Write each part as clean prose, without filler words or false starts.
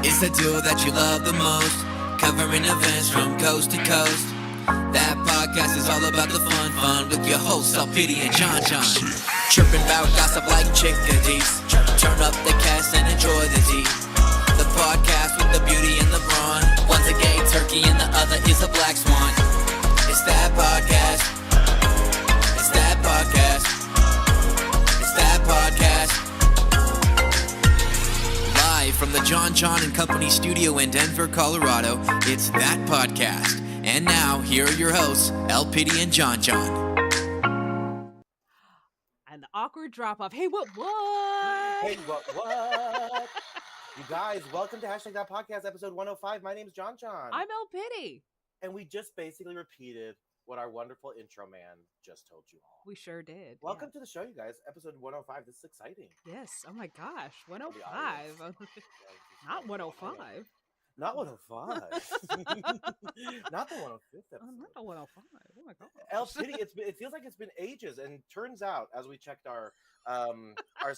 It's the duo that you love the most, covering events from coast to coast. That podcast is all about the fun with your hosts, Alpity and John. Chirping about gossip like chickadees. Turn up the cast and enjoy the tea. The podcast with the beauty and the brawn. One's a gay turkey and the other is a black swan. It's that podcast. It's that podcast. It's that podcast. Live from the John and Company studio in Denver, Colorado, it's That Podcast. And now, here are your hosts, Alpity and John. And the awkward drop-off. Hey, what? Hey, what? You guys, welcome to Hashtag That Podcast, episode 105. My name is John. I'm Alpity. And we just basically repeated what our wonderful intro man just told you all. We sure did. Welcome to the show, you guys. Episode 105. This is exciting. Yes. Oh my gosh. 105. Not 105. Not 105. Not the 105th episode. Not the 105. Oh my god. Alpity, it feels like it's been ages, and turns out, as we checked our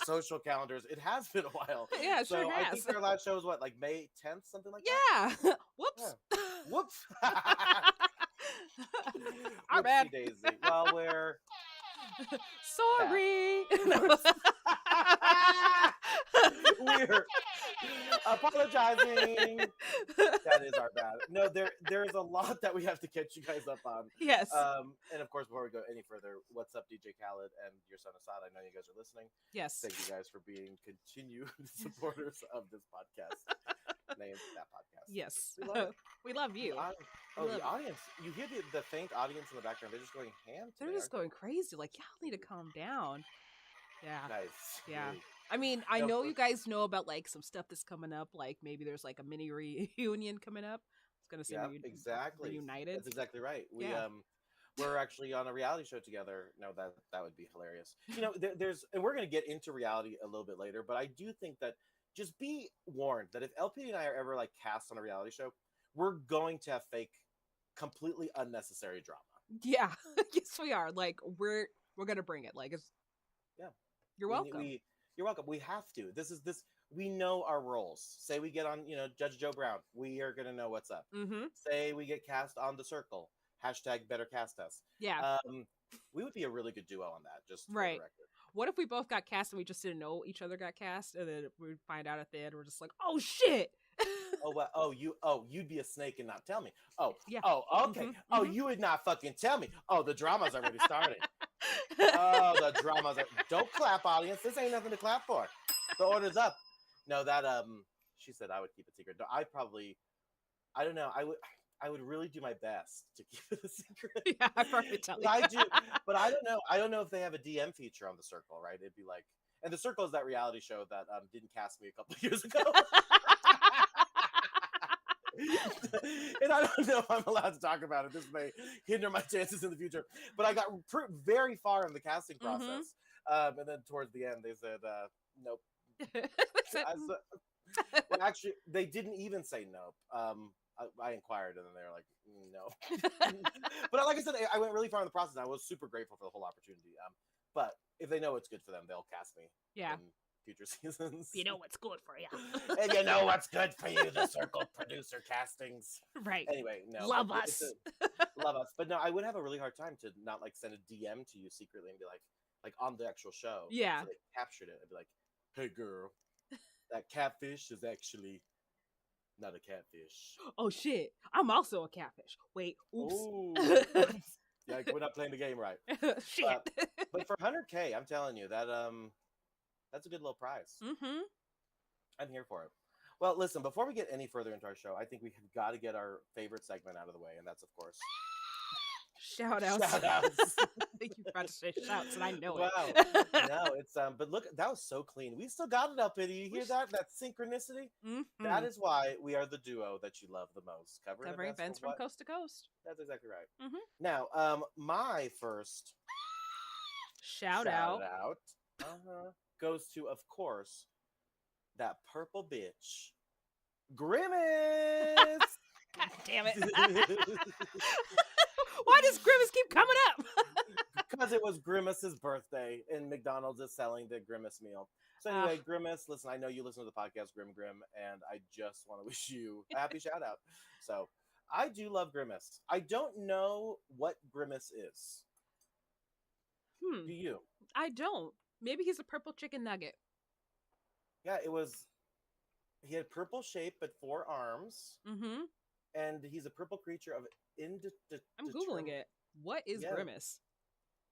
social calendars, it has been a while. Yeah, it so sure has. I think our last show was what, like May 10th, something like that? Yeah. Whoops. Yeah. Whoops. Our bad. Daisy. Well, we're sorry. we're apologizing. That is our bad. No, there's a lot that we have to catch you guys up on. Yes. And of course, before we go any further, what's up, DJ Khaled and your son Assad? I know you guys are listening. Yes. Thank you guys for being continued supporters of this podcast. Named That Podcast. Yes. We love you. The audience. You hear the faint audience in the background. They're just going ham. They're just going crazy. Like, y'all need to calm down. Yeah. Nice. Yeah. Really. I mean, I know you guys know about like some stuff that's coming up. Like maybe there's like a mini reunion coming up. It's gonna say exactly. Reunited. That's exactly right. We're actually on a reality show together. No, that would be hilarious. You know, there's, and we're gonna get into reality a little bit later. But I do think that just be warned that if LP and I are ever like cast on a reality show, we're going to have fake, completely unnecessary drama. Yeah, yes, we are. Like we're gonna bring it. Like it's You're welcome. You're welcome. We have to. This. We know our roles. Say we get on, Judge Joe Brown. We are gonna know what's up. Mm-hmm. Say we get cast on The Circle. Hashtag better cast us. Yeah. We would be a really good duo on that. Just for right. the record. What if we both got cast and we just didn't know each other got cast, and then we find out at the end we're just like, oh shit. You'd be a snake and not tell me. Oh, yeah. Oh, okay. Mm-hmm. Oh, you would not fucking tell me. Oh, the drama's already started. Oh, the drama's don't clap, audience. This ain't nothing to clap for. The order's up. No, that she said I would keep it secret. No, I don't know. I would really do my best to keep it a secret. Yeah, I probably tell you. I do, but I don't know. I don't know if they have a DM feature on The Circle, right? It'd be like, and The Circle is that reality show that didn't cast me a couple of years ago. And I don't know if I'm allowed to talk about it. This may hinder my chances in the future. But I got very far in the casting process. Mm-hmm. And then towards the end, they said, nope. Well, actually, they didn't even say nope. I inquired, and then they were like, no. But like I said, I went really far in the process. I was super grateful for the whole opportunity. But if they know it's good for them, they'll cast me. Yeah. In future seasons. You know what's good for you. And you know what's good for you, The Circle producer castings. Right. Anyway, no. Love us. Love us. But no, I would have a really hard time to not like send a DM to you secretly and be like on the actual show. Yeah. So they captured it. I'd be like, hey girl, that catfish is actually not a catfish. Oh shit. I'm also a catfish. Wait. Oops. Ooh. Yeah, we're not playing the game right. Shit. But for 100K, I'm telling you that that's a good little prize. Mm-hmm. I'm here for it. Well, listen, before we get any further into our show, I think we have got to get our favorite segment out of the way, and that's, of course, Shout-outs. Shout-outs. I think you're about to say shouts, and I know wow. it. No, it's but look, that was so clean. We still got it up, Pity. You hear that? That synchronicity? Mm-hmm. That is why we are the duo that you love the most. Covering events from coast to coast. That's exactly right. Mm-hmm. Now, my first shout out goes to, of course, that purple bitch, Grimace. God damn it. Why does Grimace keep coming up? Because it was Grimace's birthday and McDonald's is selling the Grimace meal. So anyway, Grimace, listen, I know you listen to the podcast Grim, and I just want to wish you a happy shout out. So I do love Grimace. I don't know what Grimace is. Do you? I don't. Maybe he's a purple chicken nugget. Yeah, he had purple shape but 4 arms. Mm-hmm. And he's a purple creature of I'm Googling it. What is Grimace?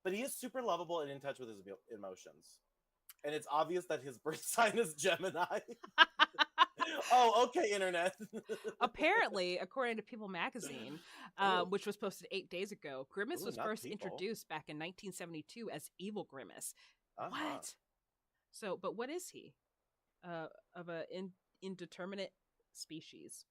But he is super lovable and in touch with his emotions. And it's obvious that his birth sign is Gemini. Oh, okay, internet. Apparently, according to People Magazine, which was posted 8 days ago, Grimace was first introduced back in 1972 as Evil Grimace. What? So, but what is he? Of a indeterminate species.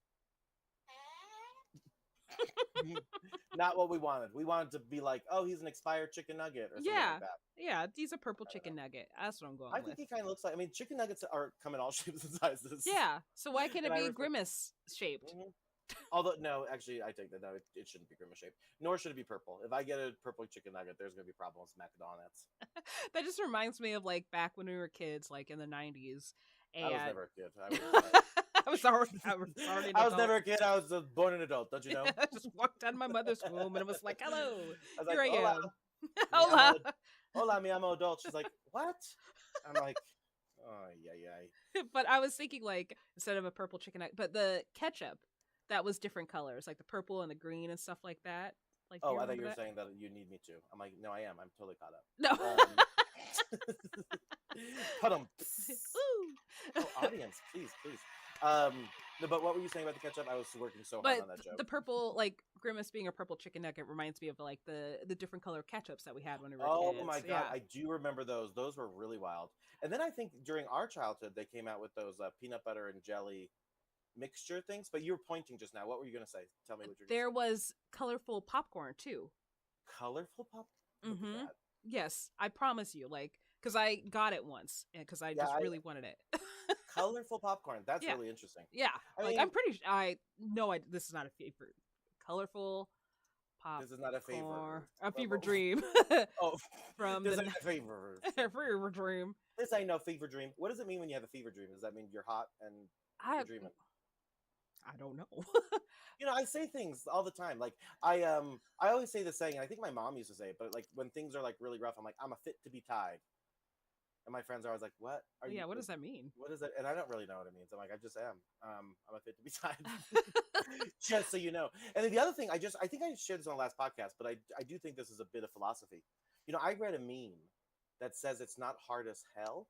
Not what we wanted. We wanted to be like, oh, he's an expired chicken nugget or something like that. Yeah, he's a purple chicken nugget. That's what I'm going with. I think he kind of looks like, I mean, chicken nuggets come in all shapes and sizes. Yeah, so why can't it be Grimace shaped? Mm-hmm. Although, no, actually, I take that. No, it shouldn't be Grimace shaped. Nor should it be purple. If I get a purple chicken nugget, there's going to be problems with McDonald's. That just reminds me of like back when we were kids, like in the 90s. And... I was never a kid. I was already I was never a kid. I was born an adult. Don't you know? I just walked out of my mother's womb and it was like, hello, I was here like, I am. Hola. Hola, mi amo adult. She's like, what? I'm like, oh, yeah. But I was thinking like, instead of a purple chicken nugget, but the ketchup, that was different colors, like the purple and the green and stuff like that. Like, oh, I thought you were saying that you need me to. I'm like, no, I am. I'm totally caught up. No. Put them. Oh, audience, please. No, but what were you saying about the ketchup? I was working so hard on that joke. The purple, like Grimace being a purple chicken nugget, reminds me of like the different color ketchups that we had when we were kids. Oh my god, I do remember those. Those were really wild. And then I think during our childhood, they came out with those peanut butter and jelly mixture things. But you were pointing just now. What were you going to say? Tell me what you're. There was colorful popcorn too. Colorful popcorn. Mm-hmm. Yes, I promise you. Like, because I got it once, and because I really wanted it. Colorful popcorn. That's really interesting. Yeah, I'm pretty sure. I know this is not a favorite. Colorful pop. This is not a favor. A fever dream. Oh, from this ain't a favor. Fever dream. This ain't no fever dream. What does it mean when you have a fever dream? Does that mean you're hot and you're dreaming? I don't know. You know, I say things all the time. Like I always say the saying, and I think my mom used to say it, but like when things are like really rough, I'm like, I'm a fit to be tied. And my friends are always like, what are you? Yeah, what does that mean? What is it? And I don't really know what it means. I'm like, I just am. I'm a fit to be tied. Just so you know. And then the other thing, I think I shared this on the last podcast, but I do think this is a bit of philosophy. You know, I read a meme that says it's not hard as hell.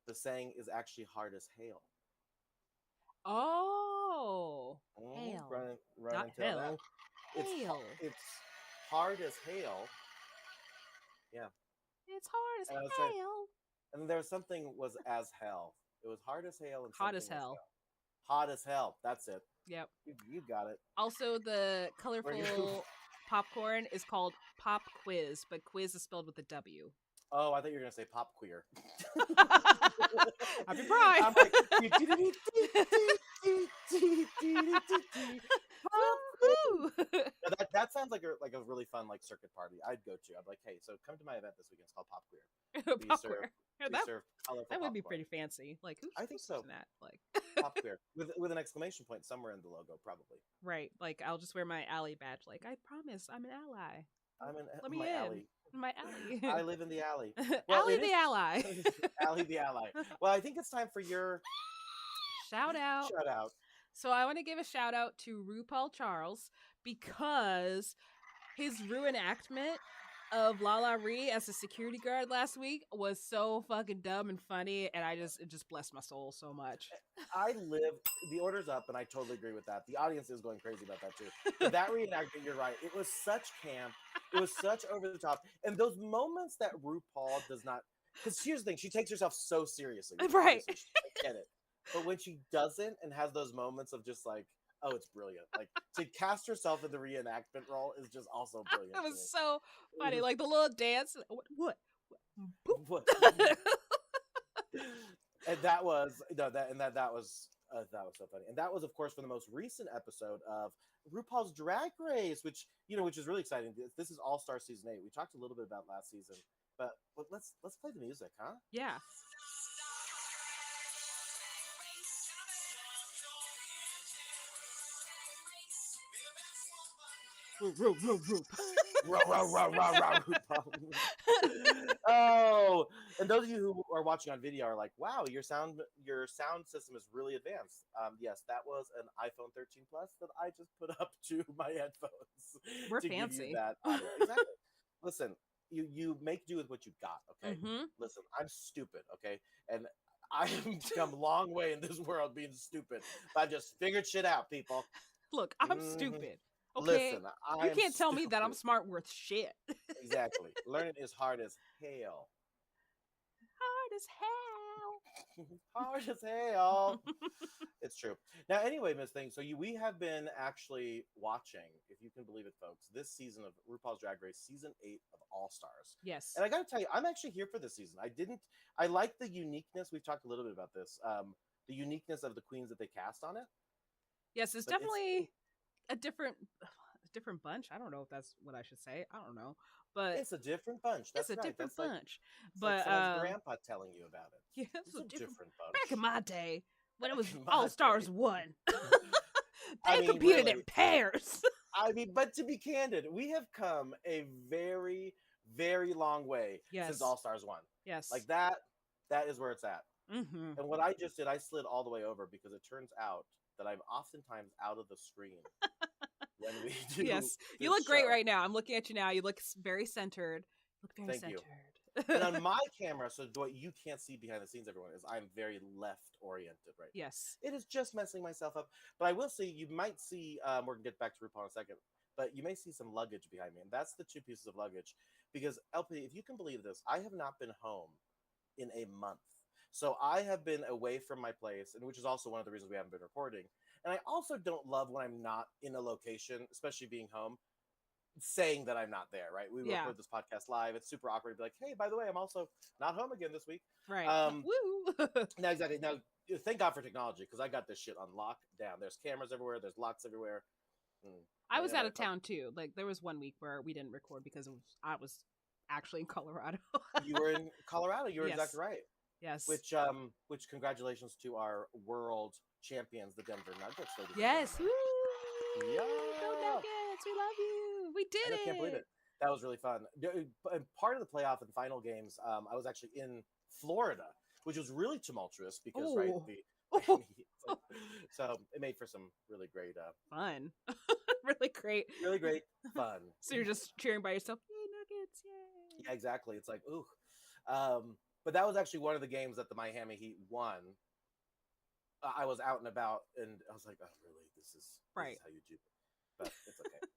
The saying is actually hard as hail. Oh, hail. Run not until hell. That. Hail. It's hard as hail. Yeah. It's hard as hail. And there was something was as hell. It was hard as hail and hot as hell. Hot as hell. That's it. Yep. You got it. Also, the colorful popcorn is called Pop Quiz, but quiz is spelled with a W. Oh, I thought you were gonna say pop queer. Happy Pride. I'm like, that sounds like a really fun like circuit party. I'd go to. I'm like, hey, so come to my event this weekend. It's called Pop Queer. Pop Queer. That would be popcorn. Pretty fancy. Like, I think so. That? Like Pop Queer with an exclamation point somewhere in the logo, probably. Right. Like, I'll just wear my alley badge. Like, I promise, I'm an ally. Let me my in. alley. My alley. I live in the alley. Well, alley the ally. Alley the ally. Well, I think it's time for your shout out. Shout out. So I want to give a shout out to RuPaul Charles because his reenactment of Lala Ree as a security guard last week was so fucking dumb and funny, and it just blessed my soul so much. The order's up, and I totally agree with that. The audience is going crazy about that too. But that reenactment, you're right. It was such camp. It was such over the top. And those moments that RuPaul does not, because here's the thing, she takes herself so seriously. Right. I get it. But when she doesn't and has those moments of just like, oh, it's brilliant. Like to cast herself in the reenactment role is just also brilliant. It was so funny. Like the little dance. What? And that was that was so funny. And that was, of course, for the most recent episode of RuPaul's Drag Race, which is really exciting. This is All Star Season 8. We talked a little bit about last season, but let's play the music, huh? Yeah. Oh, and those of you who are watching on video are like, "Wow, your sound system is really advanced." Yes, that was an iPhone 13 Plus that I just put up to my headphones We're to fancy. give you that audio. Exactly. Listen, you make do with what you got. Okay. Mm-hmm. Listen, I'm stupid. Okay, and I have come a long way in this world being stupid. But I just figured shit out, people. Look, I'm stupid. Okay, Listen, you can't tell me that I'm smart worth shit. Exactly. Learning is hard as hell. Hard as hell. Hard as hell. It's true. Now, anyway, Miss Thing, so we have been actually watching, if you can believe it, folks, this season of RuPaul's Drag Race, season 8 of All Stars. Yes. And I got to tell you, I'm actually here for this season. I like the uniqueness. We've talked a little bit about this. The uniqueness of the queens that they cast on it. Yes, it's definitely a different bunch. I don't know if that's what I should say. I don't know, but it's a different bunch. That's it's a right. different That's bunch. like, but someone's grandpa telling you about it. Yeah, it's a different bunch. Back in my day, when it was All Stars 1, they competed really, in pairs. I mean, but to be candid, we have come a very, very long way since All Stars 1. Yes, like that is where it's at. Mm-hmm. And what I just did, I slid all the way over because it turns out that I'm oftentimes out of the screen when we do. Yes, you look great right now. I'm looking at you now. You look very centered. You look very centered. And on my camera, so what you can't see behind the scenes, everyone, is I'm very left oriented right now. Yes. It is just messing myself up. But I will see, you might see, we're going to get back to RuPaul in a second, but you may see some luggage behind me. And that's the 2 pieces of luggage. Because, LP, if you can believe this, I have not been home in a month. So I have been away from my place, and which is also one of the reasons we haven't been recording. And I also don't love when I'm not in a location, especially being home, saying that I'm not there, right? We record this podcast live. It's super awkward to be like, hey, by the way, I'm also not home again this week. Right. Woo! No, exactly. Now, thank God for technology, because I got this shit on lockdown. There's cameras everywhere. There's locks everywhere. I was out of town, too. Like, there was 1 week where we didn't record because I was actually in Colorado. You were in Colorado. You were exactly right. Yes. Which congratulations to our world champions, the Denver Nuggets. Yes. Woo! Yeah. Go Nuggets. We love you. We did it. I can't believe it. That was really fun. And part of the playoff and final games, I was actually in Florida, which was really tumultuous because, right, so it made for some really great fun. Really great fun. So you're just cheering by yourself. Yay, Nuggets. Yay. Yeah, exactly. It's like, ooh. But that was actually one of the games that the Miami Heat won. I was out and about, and I was like, "Oh, really? This is how you do it." But it's okay.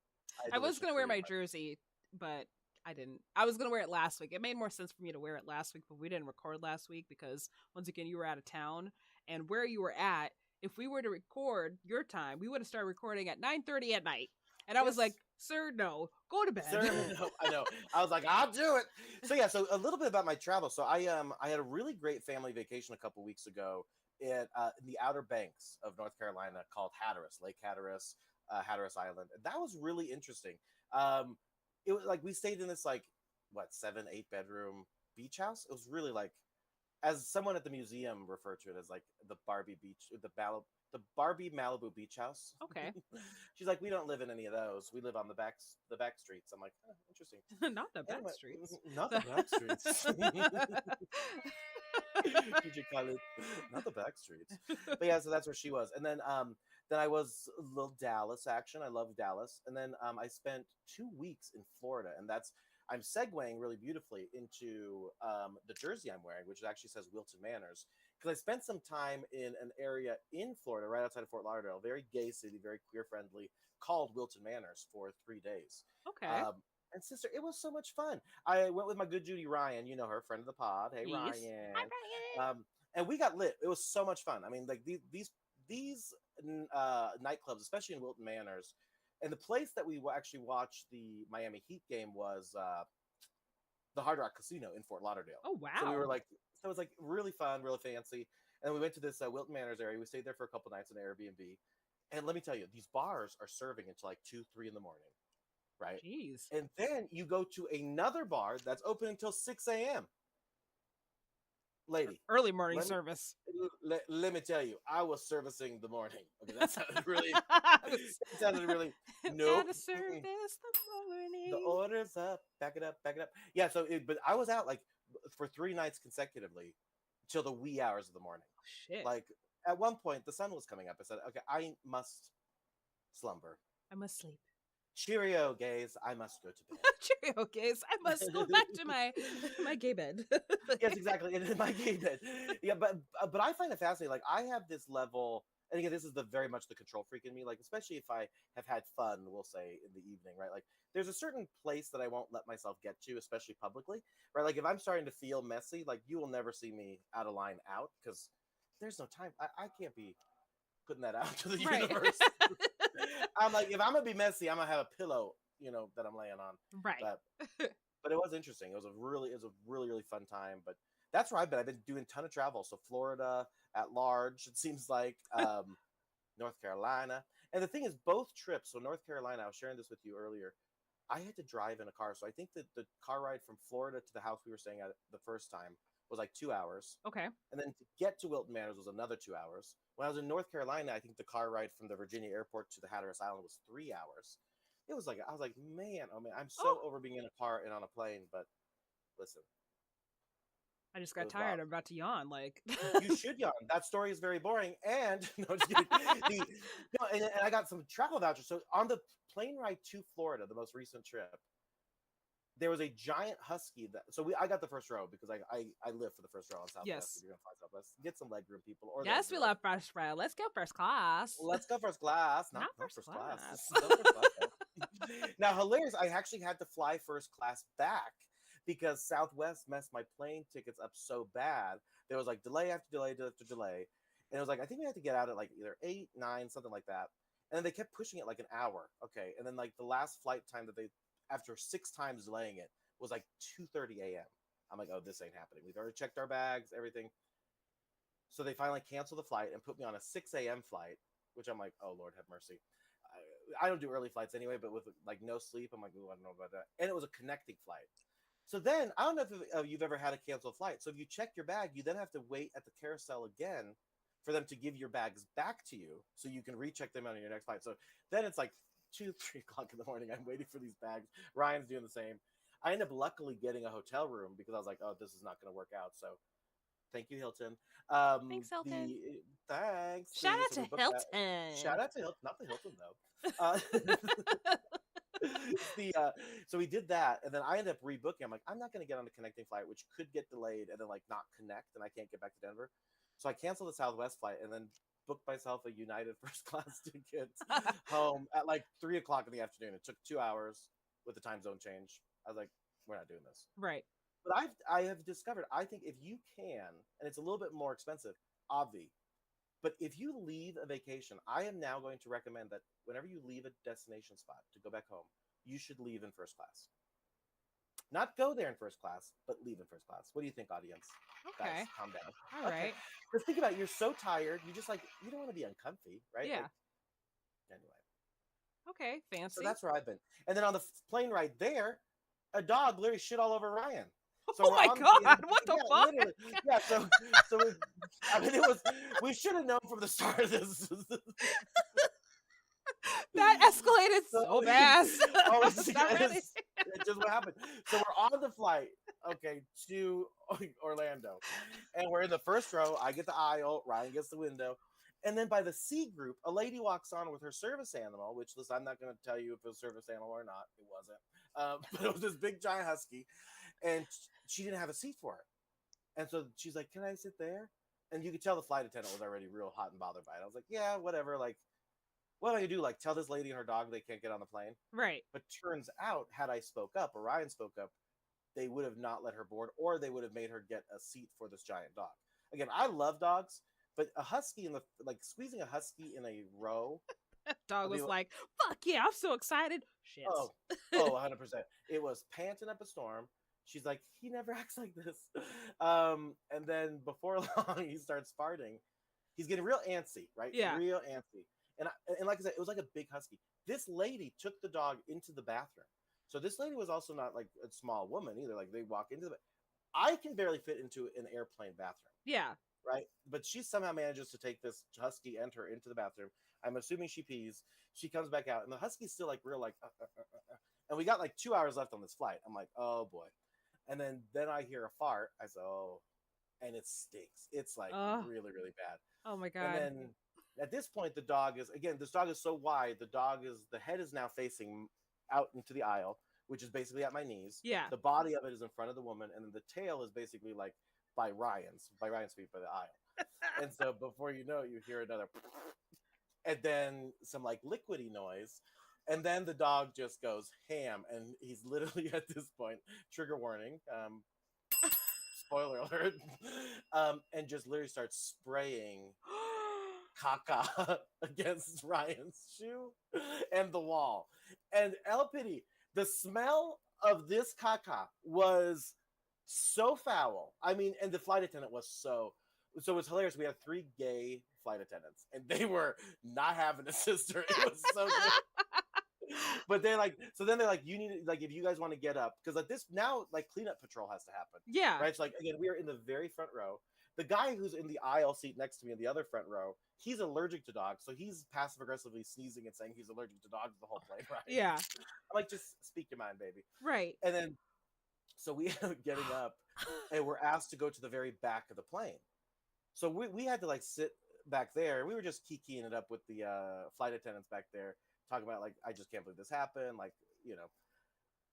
I was gonna wear my jersey, but I didn't. I was gonna wear it last week. It made more sense for me to wear it last week, but we didn't record last week because once again, you were out of town, and where you were at, if we were to record your time, we would have started recording at 9:30 at night. And I was like, sir, no, go to bed. Sir, no, I know. I was like, I'll do it. So yeah, so a little bit about my travel. So I had a really great family vacation a couple weeks ago in the Outer Banks of North Carolina called Hatteras, Lake Hatteras, Hatteras Island. And that was really interesting. It was like we stayed in this 7-8 bedroom beach house. It was really as someone at the museum referred to it as the Barbie beach, the Barbie Malibu beach house. Okay. She's like, we don't live in any of those. We live on the back streets. I'm like, oh, interesting. Not the back streets. Not the back streets. DJ Khaled. Not the back streets. But yeah, so that's where she was. And then I was a little Dallas action. I love Dallas. And then I spent 2 weeks in Florida, and I'm segueing really beautifully into the jersey I'm wearing, which actually says Wilton Manors, because I spent some time in an area in Florida, right outside of Fort Lauderdale, very gay city, very queer friendly, called Wilton Manors for 3 days. Okay. And sister, it was so much fun. I went with my good Judy Ryan, you know her, friend of the pod. Hey, yes. Ryan. Hi, Ryan. And we got lit. It was so much fun. I mean, these nightclubs, especially in Wilton Manors, and the place that we actually watched the Miami Heat game was the Hard Rock Casino in Fort Lauderdale. Oh, wow. So we were so it was really fun, really fancy. And then we went to this Wilton Manors area. We stayed there for a couple nights in an Airbnb. And let me tell you, these bars are serving until 2, 3 in the morning, right? Jeez. And then you go to another bar that's open until 6 a.m. lady. Early morning service. Let me tell you, I was servicing the morning. Okay, that sounded really. That sounded really. Nope. Gotta service the morning. The order's up. Back it up. Back it up. Yeah. So, but I was out like for 3 nights consecutively till the wee hours of the morning. Oh, shit. Like at one point, the sun was coming up. I said, "Okay, I must slumber. I must sleep. Cheerio, gays. I must go to bed." Cheerio, gays. I must go back to my gay bed. Yes, exactly. In my gay bed. Yeah, but I find it fascinating. Like I have this level, and again, this is very much the control freak in me. Like especially if I have had fun, we'll say in the evening, right? Like there's a certain place that I won't let myself get to, especially publicly, right? Like if I'm starting to feel messy, like you will never see me out of line out because there's no time. I can't be putting that out to the universe. I'm like, if I'm gonna be messy, I'm gonna have a pillow, that I'm laying on. Right. But it was interesting. It was a really fun time. But that's where I've been doing a ton of travel. So Florida at large, it seems like, North Carolina. And the thing is, both trips. So North Carolina, I was sharing this with you earlier. I had to drive in a car. So I think that the car ride from Florida to the house we were staying at the first time was like 2 hours. Okay. And then to get to Wilton Manors was another 2 hours. When I was in North Carolina, I think the car ride from the Virginia airport to the Hatteras Island was 3 hours. It was like, I was like, man, oh man, I'm so over being in a car and on a plane. But listen, I just got tired. I'm about to yawn. Like you should yawn. That story is very boring. And no, just kidding. And I got some travel vouchers. So on the plane ride to Florida, the most recent trip, there was a giant husky I got the first row because I live for the first row on Southwest. Yes. If you're gonna fly Southwest, get some legroom, people. Or yes, we love first row. Let's go first class. Let's go first class. Not first class. class. No first class. Now, hilarious. I actually had to fly first class back because Southwest messed my plane tickets up so bad. There was like delay after delay after delay, and it was like I think we had to get out at like either 8, 9, something like that. And then they kept pushing it like an hour. Okay, and then like the last flight time that they, after 6 times delaying it, was like 2:30 a.m. I'm like, oh, this ain't happening. We've already checked our bags, everything. So they finally canceled the flight and put me on a 6 a.m. flight, which I'm like, oh, Lord have mercy. I don't do early flights anyway, but with like no sleep, I'm like, oh, I don't know about that. And it was a connecting flight. So then, I don't know if you've ever had a canceled flight. So if you check your bag, you then have to wait at the carousel again for them to give your bags back to you so you can recheck them on your next flight. So then it's like 2, 3 o'clock in the morning. I'm waiting for these bags. Ryan's doing the same. I ended up luckily getting a hotel room because I was like, oh, this is not going to work out. So thank you, Hilton. Thanks, Hilton. Thanks. Shout out to Hilton. Shout out to Hilton. Not the Hilton, though. So we did that, and then I ended up rebooking. I'm like, I'm not going to get on a connecting flight, which could get delayed and then like not connect, and I can't get back to Denver. So I canceled the Southwest flight and then booked myself a United first class ticket home at like 3 o'clock in the afternoon. It took 2 hours with the time zone change. I was like, we're not doing this. Right. But I have discovered, I think if you can, and it's a little bit more expensive, obvi, but if you leave a vacation, I am now going to recommend that whenever you leave a destination spot to go back home, you should leave in first class. Not go there in first class, but leave in first class. What do you think, audience? Okay. Guys, calm down. All right. Because think about it, you're so tired, you just like, you don't want to be uncomfy, right? Yeah. Like, anyway. Okay, fancy. So that's where I've been. And then on the plane ride there, a dog literally shit all over Ryan. So oh my God! What the fuck? Literally. Yeah. So we should have known from the start of this. That escalated so fast. It's just what happened. So we're on the flight, okay, to Orlando, and we're in the first row. I get the aisle, Ryan gets the window, and then by the C group, a lady walks on with her service animal. Which, listen, I'm not going to tell you if it was a service animal or not. It wasn't, but it was this big giant husky, and she didn't have a seat for it. And so she's like, "Can I sit there?" And you could tell the flight attendant was already real hot and bothered by it. I was like, "Yeah, whatever. Like, what am I gonna do? Like, tell this lady and her dog they can't get on the plane?" Right. But turns out, had I spoke up or Ryan spoke up, they would have not let her board, or they would have made her get a seat for this giant dog. Again, I love dogs, but a husky squeezing a husky in a row. Dog was like, "Fuck yeah, I'm so excited." Shit. Oh, 100%. It was panting up a storm. She's like, he never acts like this. And then before long, he starts farting. He's getting real antsy, right? Yeah. Real antsy. And like I said, it was like a big husky. This lady took the dog into the bathroom. So this lady was also not like a small woman either. Like they walk into the I can barely fit into an airplane bathroom. Yeah. Right? But she somehow manages to take this husky and her into the bathroom. I'm assuming she pees. She comes back out, and the husky's still like real like, and we got like 2 hours left on this flight. I'm like, oh boy. And then I hear a fart. I say, oh, and it stinks. It's like really, really bad. Oh my God. And then at this point, the dog is, again, this dog is so wide. The head is now facing out into the aisle, which is basically at my knees. Yeah. The body of it is in front of the woman, and then the tail is basically like by Ryan's feet by the aisle. And so before you know it, you hear another, and then some like liquidy noise. And then the dog just goes ham, and he's literally at this point, trigger warning, spoiler alert, and just literally starts spraying caca against Ryan's shoe and the wall. And El Pity, the smell of this caca was so foul. I mean, and the flight attendant was so it was hilarious. We had 3 gay flight attendants, and they were not having a sister. It was so good. But they're like, so then they're like, you need to, like, if you guys want to get up, because like this now, like cleanup patrol has to happen. Yeah. Right. So like again, we are in the very front row. The guy who's in the aisle seat next to me in the other front row, he's allergic to dogs, so he's passive aggressively sneezing and saying he's allergic to dogs the whole plane ride. Yeah. I'm like, just speak your mind, baby. Right. And then, so we end up getting up, and we're asked to go to the very back of the plane. So we had to like sit back there. We were just kikiing it up with the flight attendants back there, talking about like, I just can't believe this happened, like, you know.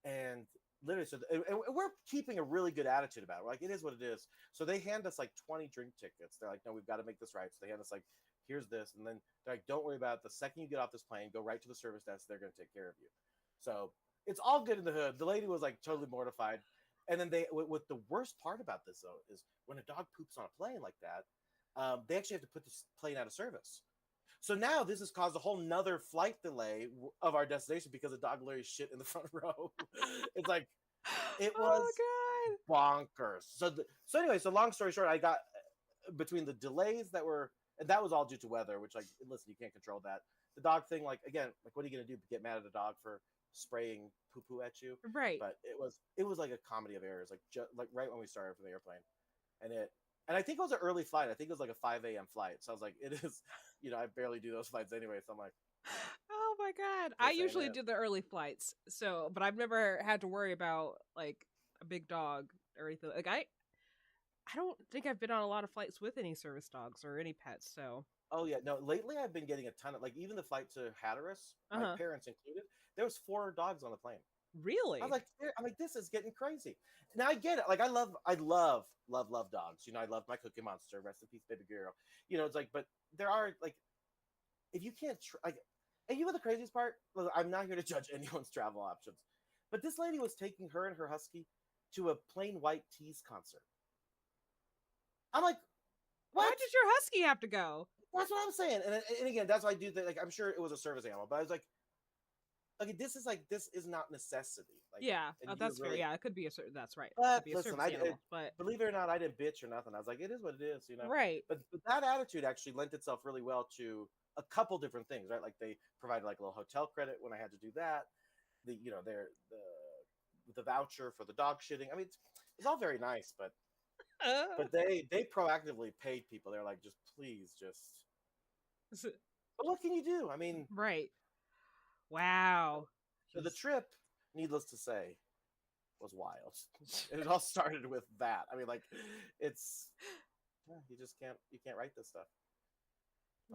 And literally, so and we're keeping a really good attitude about it. We're like, it is what it is. So they hand us like 20 drink tickets. They're like, no, we've got to make this right. So they hand us like, here's this, and then they're like, don't worry about it. The second you get off this plane, go right to the service desk. They're going to take care of you. So it's all good in the hood. The lady was like totally mortified. And then what the worst part about this though is when a dog poops on a plane like that, they actually have to put this plane out of service. So now this has caused a whole nother flight delay of our destination because the dog literally shit in the front row. It's like, it was bonkers. So anyway, so long story short, I got between the delays that were, and that was all due to weather, which like, listen, you can't control that. The dog thing, like, again, like, what are you going to do? Get mad at a dog for spraying poo-poo at you? Right. But it was like a comedy of errors, like right when we started from the airplane. And I think it was an early flight. I think it was like a 5 a.m. flight. So I was like, it is, you know, I barely do those flights anyway. So I'm like, oh my God. I usually do the early flights. So, but I've never had to worry about like a big dog or anything. Like I don't think I've been on a lot of flights with any service dogs or any pets. So. Oh yeah, no. Lately, I've been getting a ton of, like, even the flight to Hatteras, my parents included. There was 4 dogs on the plane. Really? I'm like, this is getting crazy. Now I get it. Like, I love dogs. You know, I love my Cookie Monster. Rest in peace, baby girl. You know, it's like, but there are like, if you can't, like, and you know the craziest part? I'm not here to judge anyone's travel options, but this lady was taking her and her husky to a Plain White Tees concert. I'm like, what? Why did your husky have to go? That's what I'm saying. And again, that's why I do that. Like, I'm sure it was a service animal, but I was like, okay, this is not necessity. Like, yeah, that's really, fair. Yeah, it could be that's right. But be a listen, animal, but believe it or not, I didn't bitch or nothing. I was like, it is what it is, you know. Right. But that attitude actually lent itself really well to a couple different things, right? Like they provided like a little hotel credit when I had to do that. The voucher for the dog shitting. I mean, it's all very nice, but they proactively paid people. They're like, just please, but what can you do? I mean, right. Wow. So the trip, needless to say, was wild. And it all started with that. I mean, like, you can't write this stuff.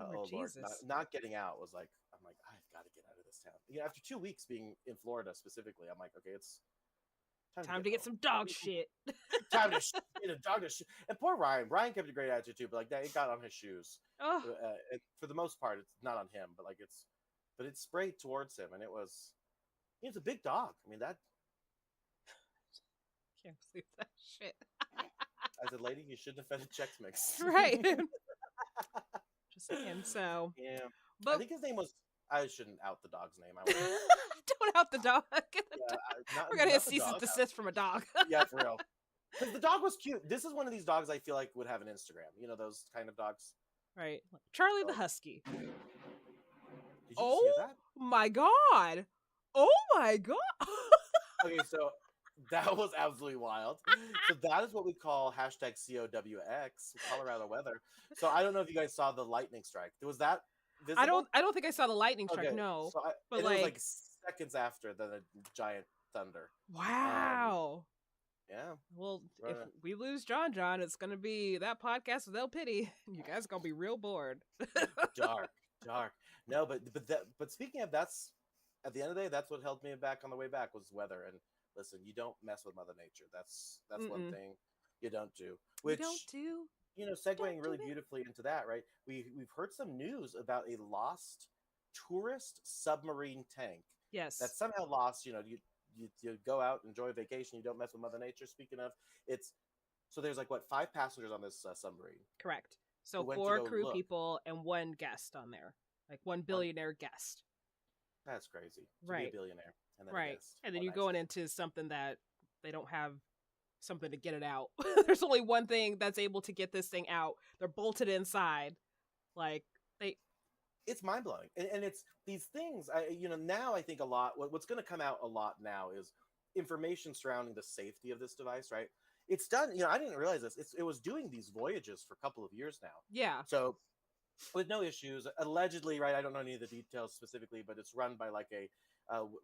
Oh Lord, not getting out was like, I'm like, I've got to get out of this town. You know, after 2 weeks being in Florida specifically, I'm like, okay, it's time to get some dog shit. Time to dog shit. And poor Ryan. Ryan kept a great attitude too, but like that, it got on his shoes. Oh. For the most part, it's not on him, but like but it sprayed towards him, and it's a big dog. I mean, that. Can't believe that shit. As a lady, you shouldn't have fed a Chex Mix. Right. Just saying. So. Yeah. But I think his name was. I shouldn't out the dog's name. Don't out the dog. We're gonna get cease and desist from a dog. Yeah, for real. Because the dog was cute. This is one of these dogs I feel like would have an Instagram. You know, those kind of dogs. Right. Charlie the Husky. Did you see that? My God. Oh my God. Okay, so That was absolutely wild. So that is what we call hashtag COWX, Colorado weather. So I don't know if you guys saw the lightning strike. Was that visible? I don't think I saw the lightning strike. Okay, No, so but and it was like like, seconds after the giant thunder. wow. Yeah. Well, if Right. we lose John, it's gonna be that podcast with El Pity. You guys are gonna be real bored. Dark, dark. No, but speaking of, that's at the end of the day, that's what held me back on the way back was weather. And listen, you don't mess with Mother Nature. That's one Mm-mm. thing you don't do. You Which, don't do. segueing Don't do really that. beautifully into that, right? We've heard some news about a lost tourist submarine tank Yes. that somehow lost. You go out, enjoy a vacation, you don't mess with Mother Nature. Speaking of, so there's like 5 passengers on this submarine. Correct. So who went to 4 go crew look. people and 1 guest on there, like 1 billionaire guest. That's crazy. To Right. be a billionaire. And then a Right. guest. And then Oh, you're nice. going into something that they don't have something to get it out. There's only one thing that's able to get this thing out. They're bolted inside. Like It's mind blowing, and it's these things. Now I think a lot. What's going to come out a lot now is information surrounding the safety of this device. Right? It's done. I didn't realize this. It was doing these voyages for a couple of years now. yeah. So with no issues, allegedly, right? I don't know any of the details specifically, but it's run by like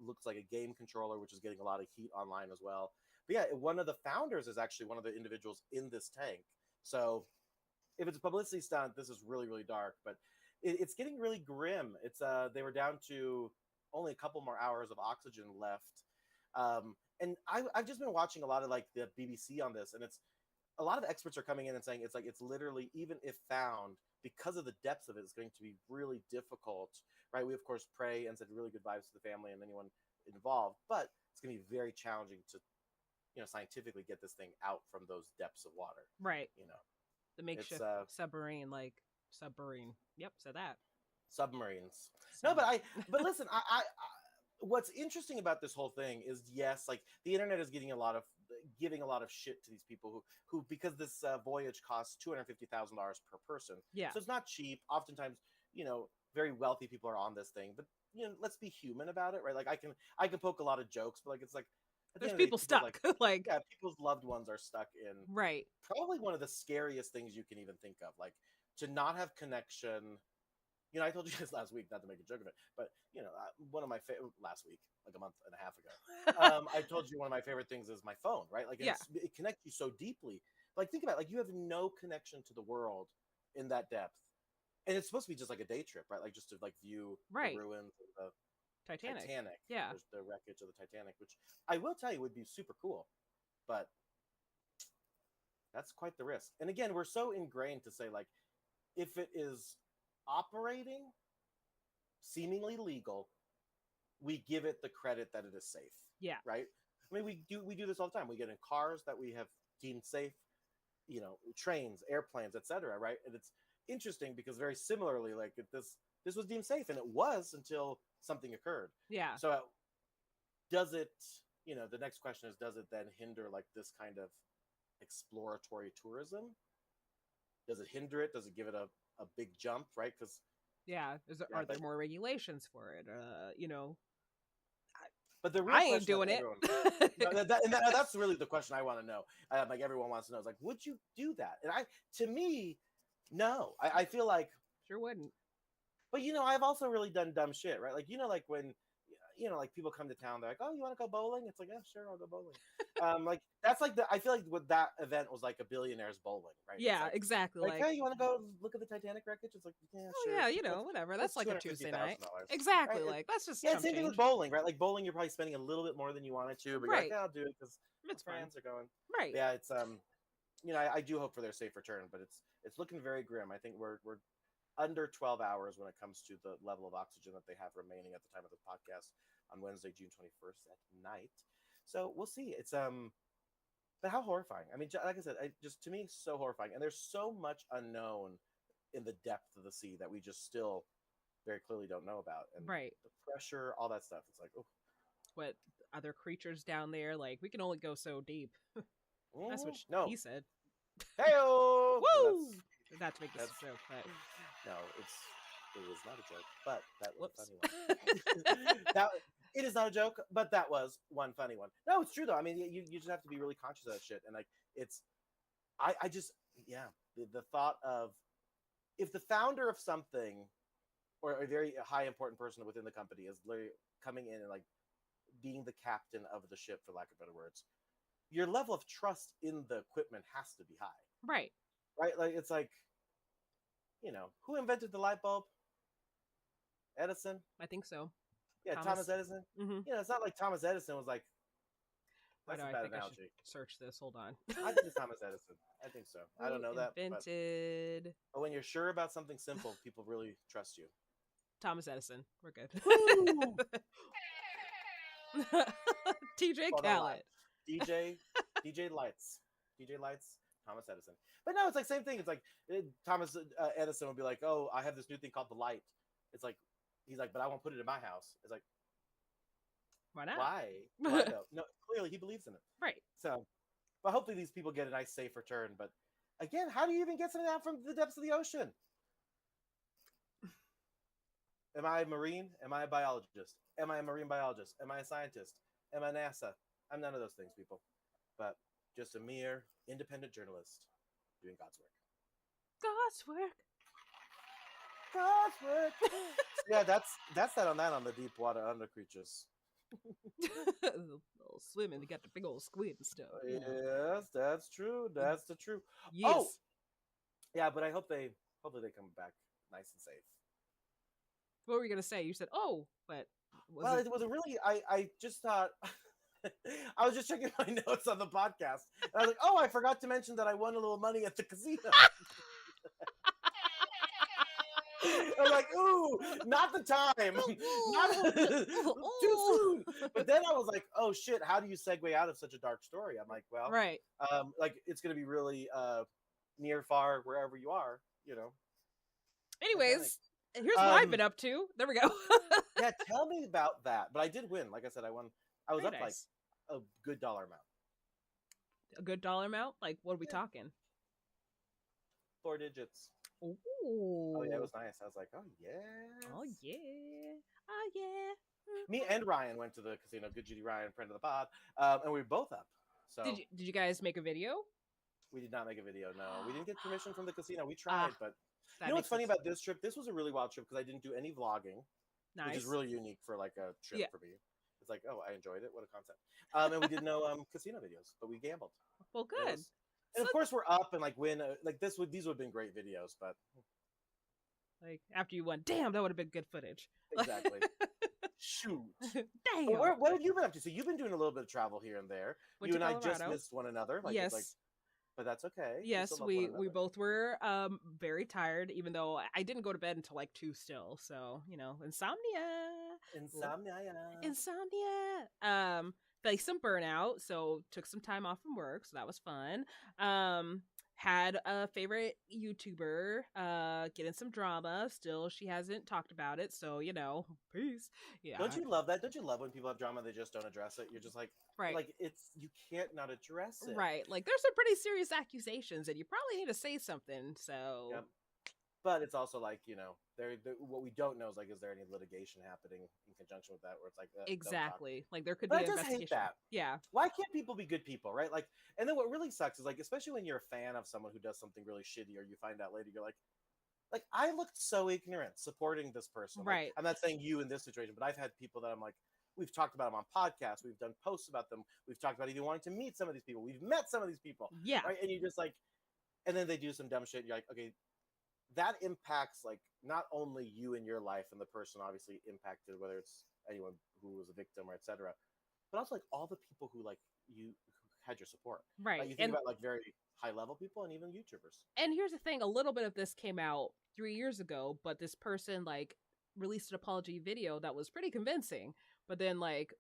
looks like a game controller, which is getting a lot of heat online as well. But yeah, one of the founders is actually one of the individuals in this tank. So if it's a publicity stunt, this is really, really dark, but it's getting really grim. It's they were down to only a couple more hours of oxygen left. And I've just been watching a lot of like the BBC on this, and it's a lot of experts are coming in and saying it's literally, even if found, because of the depths of it, it's going to be really difficult, right? We of course pray and send really good vibes to the family and anyone involved, but it's going to be very challenging to scientifically get this thing out from those depths of water. Right. The It's makeshift submarine, like submarine. Yep, said that. submarines. No, but listen, I what's interesting about this whole thing is, yes, like the internet is giving a lot of shit to these people who because this voyage costs $250,000 per person. Yeah. So it's not cheap. Oftentimes, very wealthy people are on this thing, but let's be human about it, right? Like I can poke a lot of jokes, but like it's like at the There's end of the day, people stuck. Like yeah, people's loved ones are stuck in right. probably one of the scariest things you can even think of, like to not have connection. I told you guys last week, not to make a joke of it, but one of my last week, like a month and a half ago, I told you one of my favorite things is my phone, right? Like it connects you so deeply. Like think about it, like you have no connection to the world in that depth, and it's supposed to be just like a day trip, right? Like just to like view the ruins of the Titanic. Yeah, there's the wreckage of the Titanic, which I will tell you would be super cool, but that's quite the risk. And again, we're so ingrained to say, like, if it is operating seemingly legal, we give it the credit that it is safe. Yeah. Right? I mean, we do this all the time. We get in cars that we have deemed safe, trains, airplanes, etc. Right? And it's interesting because very similarly, like this was deemed safe, and it was until something occurred. Yeah. So does it, the next question is, does it then hinder like this kind of exploratory tourism? Does it hinder it? Does it give it a big jump, right? Because are there more regulations for it? But the real I ain't doing it. That's really the question I want to know. Like everyone wants to know, is like, would you do that? And to me, no. I feel like sure wouldn't. But I've also really done dumb shit, right? Like like when like people come to town, they're like, "Oh, you want to go bowling?" It's like, "Yeah, sure, I'll go bowling." Like that's like I feel like what that event was like, a billionaire's bowling, right? Yeah, like, exactly. Like, hey, you want to go look at the Titanic wreckage? It's like, yeah, sure. Yeah, whatever. That's like a Tuesday night. Exactly. Right? Like that's just same thing with bowling, right? Like bowling, you're probably spending a little bit more than you wanted to, but you're like, yeah, I'll do it because my friends are going. Right. Yeah, it's I do hope for their safe return, but it's looking very grim. I think we're under 12 hours when it comes to the level of oxygen that they have remaining at the time of the podcast on Wednesday, June 21st at night. So we'll see. It's but how horrifying. I mean, like I said, just to me, so horrifying. And there's so much unknown in the depth of the sea that we just still very clearly don't know about. And the pressure, all that stuff. It's like, oh, what other creatures down there? Like we can only go so deep. That's what he said. Hey-o! Woo! Not to make this a joke, but no, it was not a joke, but that was a funny one. It is not a joke, but that was one funny one. No, it's true though. I mean, you just have to be really conscious of that shit, and like it's, I just yeah, the thought of if the founder of something or a very high important person within the company is literally coming in and like being the captain of the ship, for lack of better words, your level of trust in the equipment has to be high. Right. Right? Like it's like, who invented the light bulb? Edison? I think so. Yeah, Thomas Edison. Mm-hmm. It's not like Thomas Edison was like, that's a bad analogy. I should search this. Hold on. I think it's Thomas Edison. I think so. I don't know that. Invented. But when you're sure about something simple, people really trust you. Thomas Edison. We're good. TJ Khaled. DJ Lights. Thomas Edison. But no, it's like same thing. It's like Thomas Edison would be like, oh, I have this new thing called the light. It's like, he's like, but I won't put it in my house. It's like, why not? Why no, clearly he believes in it. Right. So, but hopefully these people get a nice safe return. But again, how do you even get something out from the depths of the ocean? Am I a Marine? Am I a biologist? Am I a marine biologist? Am I a scientist? Am I NASA? I'm none of those things, people. But just a mere independent journalist doing God's work. God's work. God's work. Yeah, that's that on the deep water under creatures. Little swimming, they got the big old squid and stuff. Yes, that's true. That's the truth. Yes. Oh, yeah, but hopefully they come back nice and safe. What were you gonna say? You said, "Oh," but it wasn't really. I just thought I was just checking my notes on the podcast, and I was like, "Oh, I forgot to mention that I won a little money at the casino." I'm like, ooh, not the time, not too soon. But then I was like, oh shit, how do you segue out of such a dark story? I'm like, well, right, like it's gonna be really near, far, wherever you are, Anyways, here's what I've been up to. There we go. Yeah, tell me about that. But I did win. Like I said, I won. I was Very up nice. Like a good dollar amount. A good dollar amount? Like, what are we talking? 4 digits. Ooh. Oh yeah, it was nice. I was like, oh yeah. Oh yeah. Oh yeah. Me and Ryan went to the casino. Good Judy Ryan, friend of the pod, and we were both up. So did you guys make a video? We did not make a video. No, we didn't get permission from the casino. We tried, but that you know what's funny sense. about this trip? This was a really wild trip because I didn't do any vlogging, Nice. which is really unique for like a trip Yeah. for me. It's like, oh, I enjoyed it. What a concept. And we did no casino videos, but we gambled. Well, good. And of course, we're up and like win. Like these would have been great videos, but like after you won, damn, that would have been good footage. exactly. Shoot. Damn. Well, what have you been up to? So you've been doing a little bit of travel here and there. Went you to and I just Colorado. missed one another. Like, Yes. But that's okay. Yes, still love we one another. both were very tired, even though I didn't go to bed until like 2 still. So, insomnia. Like some burnout, so took some time off from work, so that was fun. Had a favorite YouTuber get in some drama. Still, she hasn't talked about it, so peace. Yeah. Don't you love that? Don't you love when people have drama they just don't address it? You're just like, right? Like you can't not address it, right? Like there's some pretty serious accusations, and you probably need to say something. So. Yep. But it's also like, what we don't know is like, is there any litigation happening in conjunction with that? Where it's like exactly, like there could but be I an just investigation. hate that. Yeah. Why can't people be good people, right? Like, and then what really sucks is like, especially when you're a fan of someone who does something really shitty, or you find out later, you're like I looked so ignorant supporting this person. Right. Like, I'm not saying you in this situation, but I've had people that I'm like, we've talked about them on podcasts, we've done posts about them, we've talked about even wanting to meet some of these people, we've met some of these people. Yeah. Right. And you just like, and then they do some dumb shit. And you're like, okay. That impacts like not only you in your life and the person obviously impacted, whether it's anyone who was a victim or etc., but also like all the people who like you who had your support. Right. Like, you think about like very high level people and even YouTubers. And here's the thing: a little bit of this came out 3 years ago, but this person like released an apology video that was pretty convincing. But then like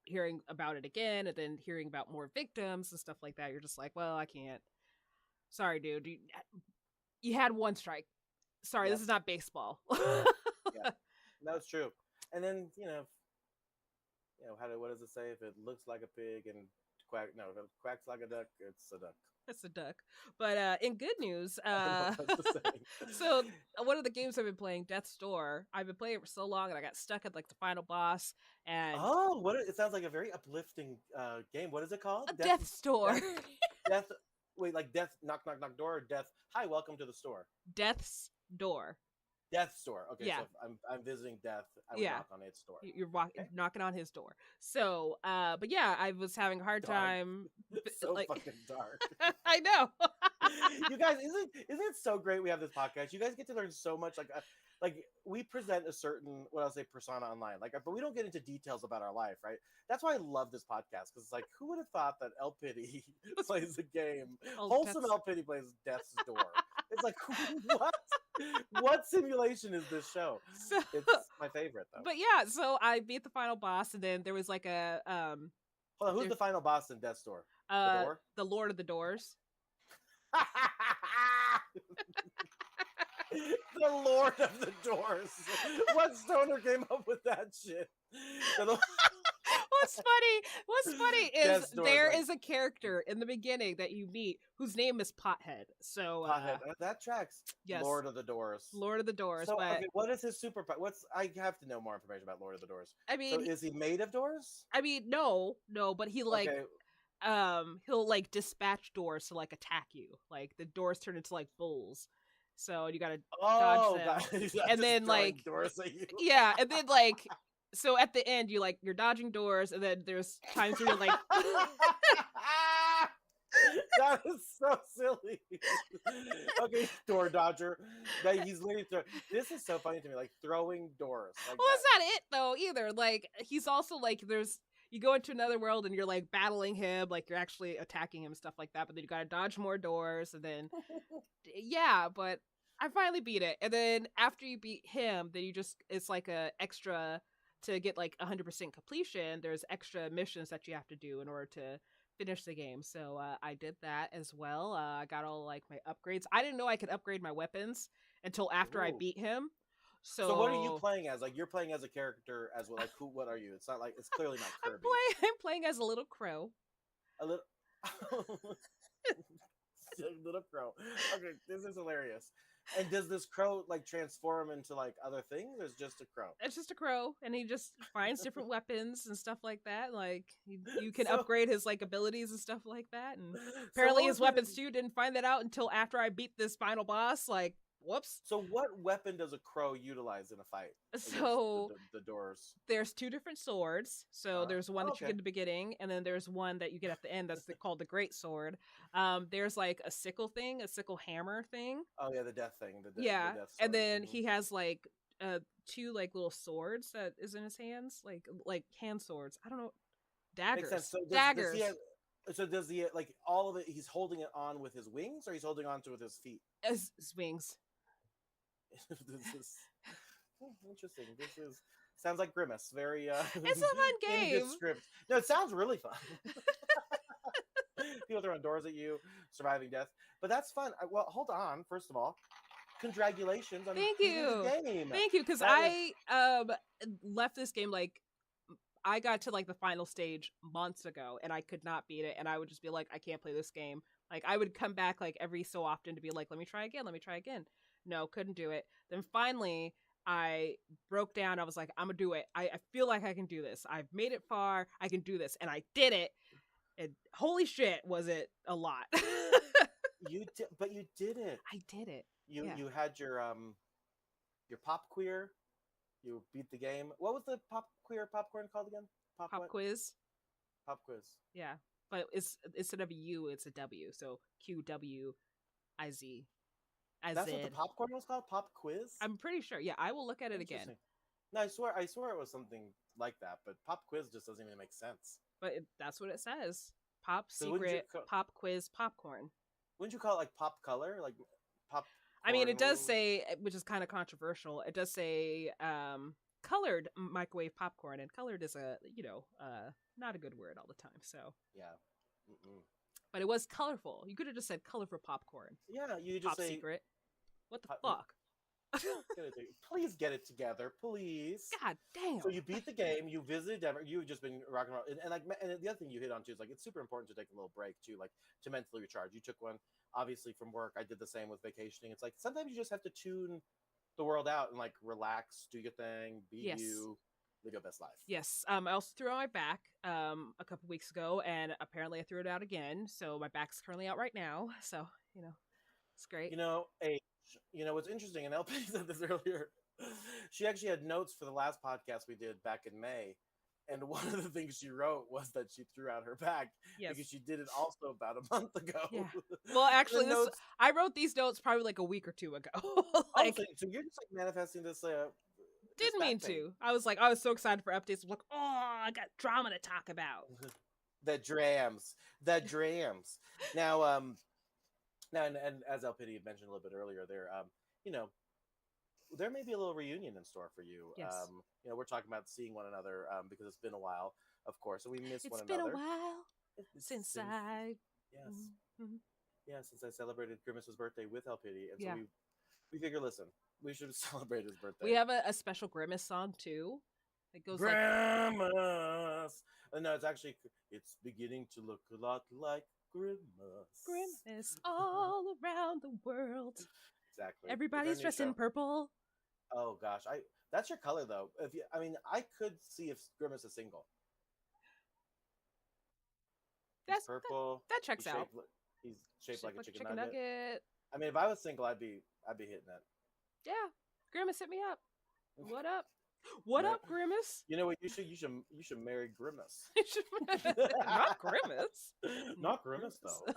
hearing about it again, and then hearing about more victims and stuff like that, you're just like, well, I can't. Sorry, dude. You had one strike. Sorry, This is not baseball. Yeah, that's true. And then what does it say? If it looks like a pig and if it quacks like a duck, it's a duck. That's a duck. But in good news, I know, that's the saying. so one of the games I've been playing, Death's Door, I've been playing it for so long and I got stuck at like the final boss and Oh, it sounds like a very uplifting game. What is it called? a Death's Door. Death, death. Wait, like death. Knock, knock, knock door. Or death. Hi, welcome to the store. Death's Door. Death store. Okay, Yeah. so if I'm visiting Death, I would Yeah. knock on its door. You're Okay. knocking on his door. So, but yeah, I was having a hard Dark. time. So like, fucking dark. I know. You guys, isn't it so great we have this podcast? You guys get to learn so much. Like we present a certain, what I'll say, persona online. Like, but we don't get into details about our life, right? That's why I love this podcast, because it's like, who would have thought that El Pity plays a game? Oh, Wholesome Death's- El Pity plays Death's Door. It's like, what? What simulation is this show? So, It's my favorite though. but yeah, so I beat the final boss, and then there was like a Hold on, who's there's- the final boss in Death's Door? The door? the Lord of the Doors. The Lord of the Doors. What stoner came up with that shit? What's funny is Death's Door, there right. is a character in the beginning that you meet whose name is Pothead. So Pothead. That tracks. yes. Lord of the Doors. Lord of the Doors. So, but okay, what is his superpower? I have to know more information about Lord of the Doors. I So mean, is he made of doors? no, but he like Okay. he'll like dispatch doors to like attack you. Like the doors turn into like bulls. So you gotta Oh, them. God. He's not And just then, throwing like, doors at you. yeah, and then like so at the end you're dodging doors, and then there's times where you're like That is so silly. Okay, door dodger. That he's literally this is so funny to me, like throwing doors. Like well, that. that's not it though either. Like he's also like you go into another world and you're like battling him, like you're actually attacking him and stuff like that. But then you gotta dodge more doors, and then yeah. But I finally beat it, and then after you beat him, then it's like a extra to get like 100% completion. There's extra missions that you have to do in order to finish the game. So I did that as well. I got all like my upgrades. I didn't know I could upgrade my weapons until after I Ooh. beat him. So what are you playing as? Like you're playing as a character as well. Like who? What are you? It's not like it's clearly not Kirby. I'm playing as a little crow. A little. Little crow. Okay, this is hilarious. And does this crow like transform into like other things, or is it just a crow? It's just a crow, and he just finds different weapons and stuff like that. Like you can So- upgrade his like abilities and stuff like that. And So apparently what his was weapons too. Didn't find that out until after I beat this final boss. Like whoops. So what weapon does a crow utilize in a fight? against So the doors. there's two different swords. So there's one that you okay. get in the beginning, and then there's one that you get at the end. That's called the Great Sword. There's like a sickle thing, a sickle hammer thing. Oh yeah, the death thing. Yeah, the death and sword. then Mhm. he has like two like little swords that is in his hands, like hand swords. I don't know, daggers. Makes sense. So Daggers. does he like all of it? He's holding it on with his wings, or he's holding on to it with his feet? As his wings. This is interesting. This is sounds like Grimace. Very. It's a fun game. Indescript. No, it sounds really fun. People throwing doors at you, surviving death, but that's fun. Well, hold on. First of all, congratulations on Thank beating you. the game. Thank you, because That I left this game like I got to like the final stage months ago, and I could not beat it, and I would just be like, I can't play this game. Like I would come back like every so often to be like, let me try again. No, couldn't do it. Then finally I broke down. I was like, I'm gonna do it. I feel like I can do this. I've made it far. I can do this, and I did it. And holy shit, was it a lot? You did, but you did it. I did it. You Yeah. you had your pop queer. You beat the game. What was the popcorn called again? Pop what? quiz. Pop quiz. Yeah, but it's instead of a U, it's a W. So QWIZ. That's what the popcorn was called. Pop quiz. I'm pretty sure. Yeah, I will look at it again. Interesting. No, I swear it was something like that. But pop quiz just doesn't even make sense. But that's what it says. Pop So wouldn't you secret pop quiz popcorn. Wouldn't you call it like pop color, like pop? I mean, it does corn? say, which is kind of controversial. It does say colored microwave popcorn, and colored is not a good word all the time. So, Yeah. Mm-mm. but it was colorful. You could have just said colorful popcorn. Yeah, you just Pop say secret. What the Pop- fuck? Please get it together, please. God damn. So you beat the game. You visited Denver. You've just been rocking around, and the other thing you hit on too is like it's super important to take a little break too, like to mentally recharge. You took one obviously from work. I did the same with vacationing. It's like sometimes you just have to tune the world out and like relax, do your thing, be you, live your best life. Yes. I also threw out my back a couple weeks ago, and apparently I threw it out again. So my back's currently out right now. So it's great. What's interesting, and LP said this earlier. She actually had notes for the last podcast we did back in May. And one of the things she wrote was that she threw out her back because she did it also about a month ago. Yeah. Well, actually, I wrote these notes probably like a week or two ago. So you're just like manifesting this. Didn't mean to. I was so excited for updates. I'm like, I got drama to talk about. The drams. Now, and as Elpidi had mentioned a little bit earlier, there may be a little reunion in store for you. Yes. We're talking about seeing one another because it's been a while, of course, and we miss one another. It's been a while since I... Yes. Mm-hmm. Yeah, since I celebrated Grimace's birthday with Elpidi. And so we figure, listen, we should celebrate his birthday. We have a special Grimace song, too. It goes Grimace! No, it's beginning to look a lot like Grimace. Grimace all around the world. Exactly. Everybody's dressed in purple. Oh gosh, that's your color though. I could see if Grimace is single. That's purple. That checks out. He's shaped like a chicken nugget. I mean, if I was single, I'd be hitting it. Yeah, Grimace, hit me up. What up? What up, Grimace? You know what? You should marry Grimace. Not Grimace. Not Grimace though.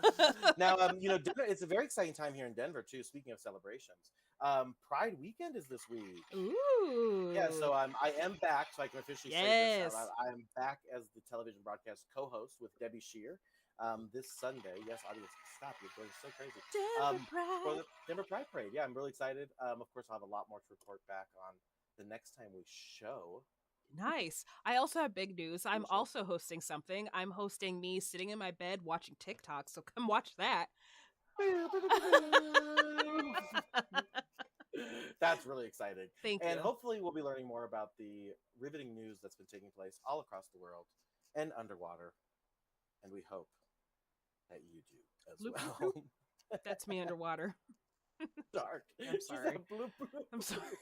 Now, Denver, it's a very exciting time here in Denver too. Speaking of celebrations, Pride weekend is this week. Ooh. Yeah, so I am back, so I can officially say this. I am back as the television broadcast co-host with Debbie Shear. This Sunday, yes, audience, stop! You're going so crazy. Denver Pride. For the Denver Pride Parade. Yeah, I'm really excited. Of course, I'll have a lot more to report back on the next time we show. Nice. I also have big news. I'm also hosting something. I'm hosting me sitting in my bed watching TikTok, so come watch that. That's really exciting. Thank you. And hopefully we'll be learning more about the riveting news that's been taking place all across the world and underwater. And we hope that you do as well. That's me underwater. Dark. I'm sorry. I'm sorry.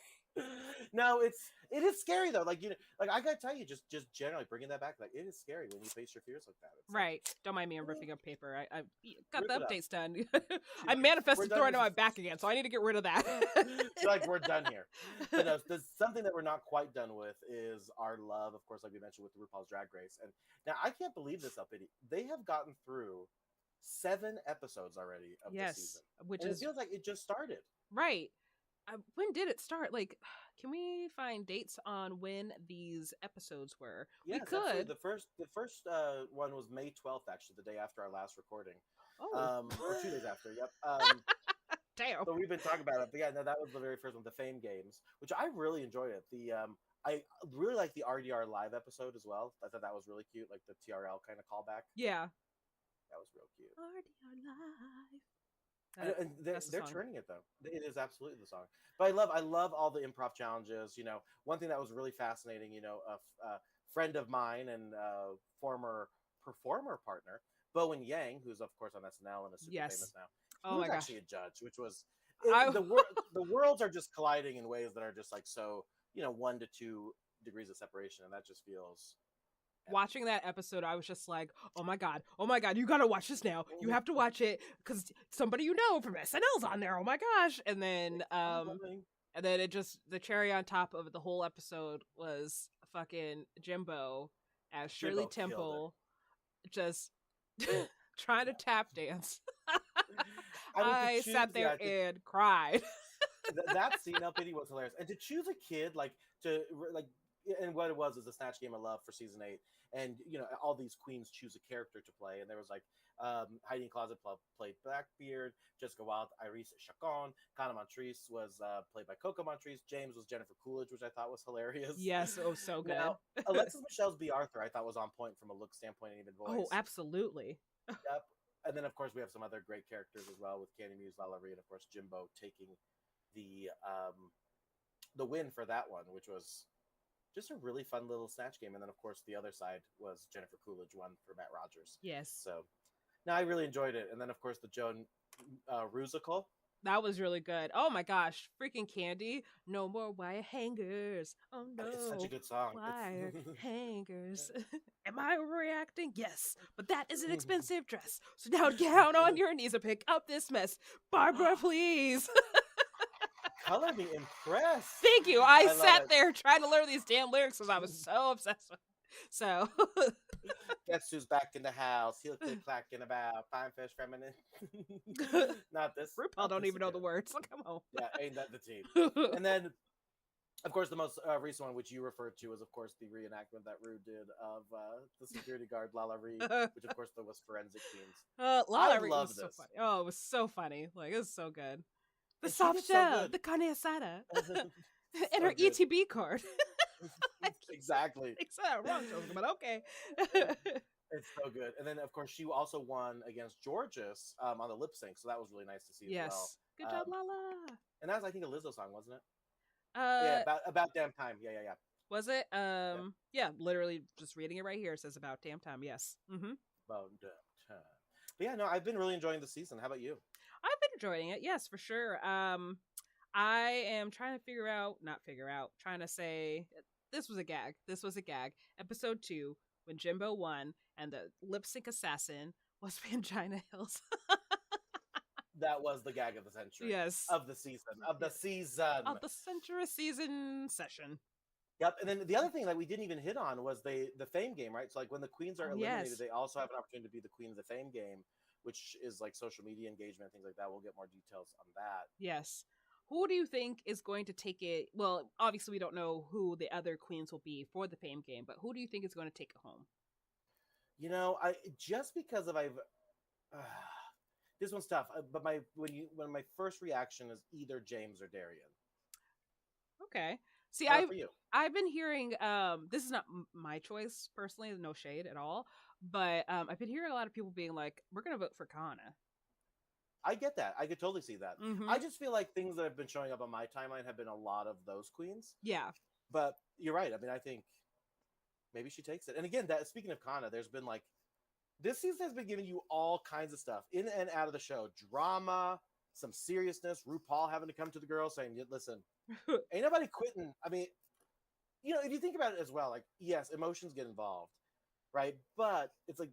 No, it is scary though. Like I gotta tell you, just generally bringing that back, like it is scary when you face your fears like that. It's right. Like, don't mind me. I'm ripping up paper. I got the updates done. I manifested throwing it on my back again, so I need to get rid of that. So like we're done here. But no, there's something that we're not quite done with is our love, of course, like we mentioned with the RuPaul's Drag Race. And now I can't believe this, Uppity. They have gotten through 7 episodes already of the season, it feels like it just started. Right. When did it start? Like, can we find dates on when these episodes were? Yes, we could. Absolutely. The first one was May 12th, actually, the day after our last recording. Oh. Or 2 days after. Yep. Damn. So we've been talking about it, but yeah, no, that was the very first one, the Fame Games, which I really enjoyed it. I really like the RDR live episode as well. I thought that was really cute, like the TRL kind of callback. Yeah. That was real cute. RDR live. And they're turning it though. It is absolutely the song. But I love all the improv challenges. One thing that was really fascinating. A friend of mine and former performer partner, Bowen Yang, who's of course on SNL and is super famous now. Oh my gosh. Actually a judge, which was the worlds are just colliding in ways that are just like so 1 to 2 degrees of separation, and that just feels. Watching that episode, I was just like, oh my god, you gotta watch this now. You have to watch it because somebody from SNL's on there. Oh my gosh. And then it just, the cherry on top of the whole episode was fucking Jimbo as Shirley Temple just trying to tap dance. I sat there and cried. That scene, LPD, was hilarious. And to choose a kid and what it was is a Snatch Game of Love for season 8, and all these queens choose a character to play, and there was like Heidi N Closet played Blackbeard, Jessica Wilde, Iris Chacon, Kana Montrese was played by Coco Montrese, James was Jennifer Coolidge, which I thought was hilarious. Yes, oh, so good. Now, Alexis Michelle's B. Arthur I thought was on point from a look standpoint and even voice. Oh, absolutely. Yep. And then of course we have some other great characters as well with Candy Muse, Lala Ree, and of course Jimbo taking the the win for that one, which was just a really fun little snatch game. And then, of course, the other side was Jennifer Coolidge won for Matt Rogers. Yes. So, no, I really enjoyed it. And then, of course, the Joan Rusical. That was really good. Oh my gosh, freaking Candy! No more wire hangers. Oh no, it's such a good song. Wire hangers. Am I overreacting? Yes, but that is an expensive dress. So now down on your knees and pick up this mess, Barbara, please. Color me impressed. Thank you. I sat there trying to learn these damn lyrics because I was so obsessed with it. So guess who's back in the house? He'll click clacking about fine fish feminine. Not this. RuPaul don't even know the words. Come on. Yeah, ain't that the tea? And then, of course, the most recent one, which you referred to, was of course the reenactment that Rue did of the security guard Lala Ree, which of course was Forensic Queens. Lala Ree was so funny. Oh, it was so funny. Like it was so good. The soft shell, the carne asada, and her ETB card. Exactly. Wrong, but okay. It's so good. And then, of course, she also won against Georges on the lip sync, so that was really nice to see as well. Good job, Lala. And that was, I think, a Lizzo song, wasn't it? Yeah, about damn time. Yeah. Was it? Yeah, literally just reading it right here. It says about damn time. Yes. Mm-hmm. About damn time. But yeah, no, I've been really enjoying the season. How about you? I've been enjoying it. Yes, for sure. I am trying to say this was a gag. This was a gag. Episode 2, when Jimbo won and the lip sync assassin was Pangina Hills. That was the gag of the century. Yes. Of the season. Of the century season session. Yep. And then the other thing that we didn't even hit on was the Fame game, right? So like when the queens are eliminated, they also have an opportunity to be the queens of Fame game, which is like social media engagement, things like that. We'll get more details on that. Yes. Who do you think is going to take it? Well, obviously we don't know who the other queens will be for the Fame game, but who do you think is going to take it home? You know, this one's tough, but my first reaction is either James or Darian. Okay. See, for you? I've been hearing this is not my choice personally, no shade at all, but I've been hearing a lot of people being like, we're going to vote for Kana. I get that. I could totally see that. Mm-hmm. I just feel like things that have been showing up on my timeline have been a lot of those queens. Yeah. But you're right. I mean, I think maybe she takes it. And again, that speaking of Kana, there's been like this season has been giving you all kinds of stuff in and out of the show. Drama, some seriousness, RuPaul having to come to the girls saying, listen, ain't nobody quitting. I mean, you know, if you think about it as well, like, yes, emotions get involved, right? But it's like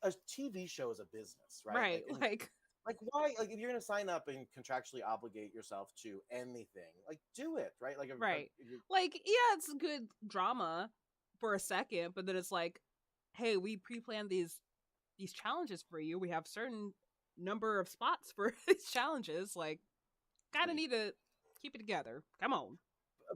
a TV show is a business, right? Right. Like why? Like if you're going to sign up and contractually obligate yourself to anything, like do it, right? Like right. Like yeah, it's good drama for a second, but then it's like, hey, we pre-planned these challenges for you. We have certain number of spots for these challenges. Like, kind of need to keep it together. Come on.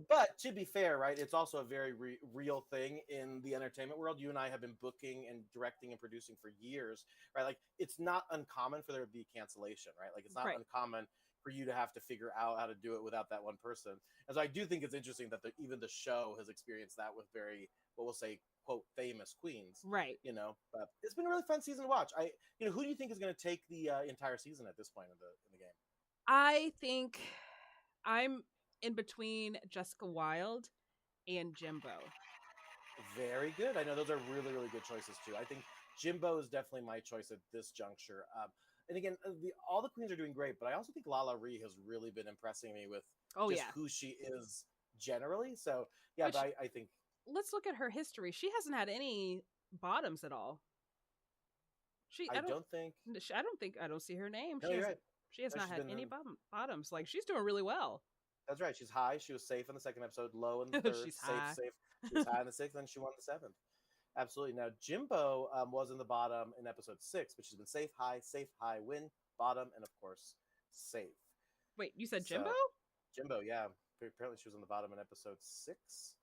But to be fair, right, it's also a very real thing in the entertainment world. You and I have been booking and directing and producing for years, right? Like, it's not uncommon for there to be cancellation, right? Like, it's not uncommon for you to have to figure out how to do it without that one person. And so I do think it's interesting that even the show has experienced that with very, what we'll say, quote, famous queens. Right. You know, but it's been a really fun season to watch. Who do you think is going to take the entire season at this point in the game? I think I'm in between Jessica Wilde and Jimbo. Very good. I know those are really, really good choices too. I think Jimbo is definitely my choice at this juncture. And again, all the queens are doing great, but I also think Lala Ree has really been impressing me with who she is generally. So yeah, but I think let's look at her history. She hasn't had any bottoms at all. I don't see her name. No, you're right. She has not had any bottoms. Like, she's doing really well. That's right. She's high. She was safe in the second episode, low in the third. She's safe. High. She was high in the sixth, and she won the seventh. Absolutely. Now, Jimbo was in the bottom in episode 6, but she's been safe, high, win, bottom, and of course, safe. Wait, you said Jimbo? Jimbo, yeah. Apparently she was on the bottom in episode 6.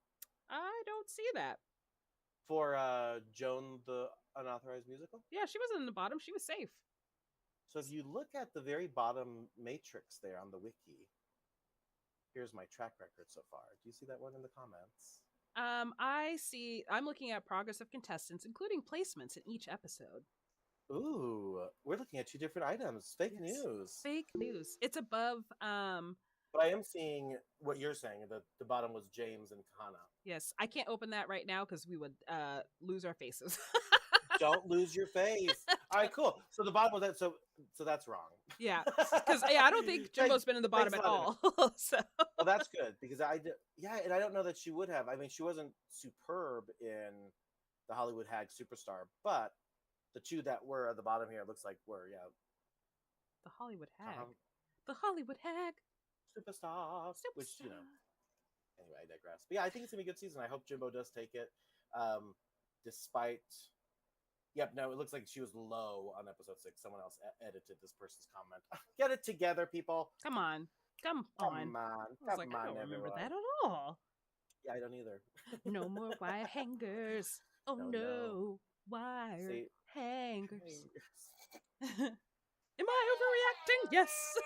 I don't see that. For Joan, the Unauthorized Musical? Yeah, she wasn't in the bottom. She was safe. So if you look at the very bottom matrix there on the wiki, here's my track record so far. Do you see that one in the comments? I'm looking at progress of contestants, including placements in each episode. Ooh, we're looking at 2 different items. Fake news. Fake news. It's above But I am seeing what you're saying. The bottom was James and Kana. Yes, I can't open that right now because we would lose our faces. Don't lose your face. All right, cool. So the bottom was that. So that's wrong. Yeah, because I don't think Jimbo's been in the bottom at all. So well, that's good because and I don't know that she would have. I mean, she wasn't superb in the Hollywood Hag Superstar, but the two that were at the bottom here, it looks like were the Hollywood Hag, the Hollywood Hag Superstar. Which anyway, I digress. But yeah, I think it's gonna be a good season. I hope Jimbo does take it, despite. Yep, no, it looks like she was low on episode 6. Someone else edited this person's comment. Get it together, people. Come on. I don't remember that at all. Yeah, I don't either. No more wire hangers. Oh no. Wire hangers. Am I overreacting? Yes.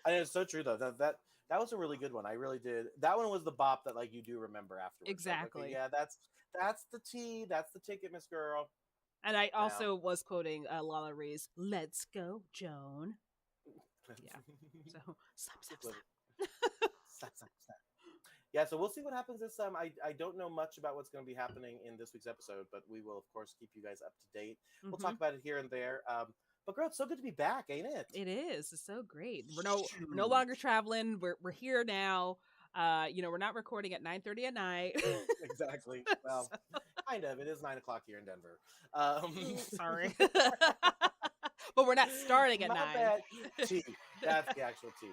I know, it's so true though. That was a really good one. I really did. That one was the bop that like you do remember afterwards. Exactly. Like, okay, yeah, that's the tea. That's the ticket, Miss Girl. And I also was quoting Lala Ree's "Let's Go, Joan." Yeah. So slap. Yeah, so we'll see what happens this time. I don't know much about what's going to be happening in this week's episode, but we will of course keep you guys up to date. We'll talk about it here and there. But girl, it's so good to be back, ain't it? It is. It's so great. We're no longer traveling. We're here now. We're not recording at 9:30 at night. Exactly. Well, kind of. It is 9 o'clock here in Denver. Sorry. But we're not starting at 9. Bad. Tea. That's the actual tea.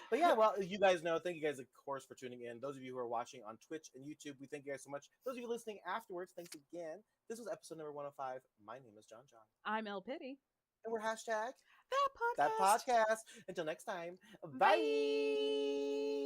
But yeah, well, you guys know. Thank you guys, of course, for tuning in. Those of you who are watching on Twitch and YouTube, we thank you guys so much. Those of you listening afterwards, thanks again. This was episode number 105. My name is John. I'm El Pity. And we're hashtag that podcast. Until next time, bye.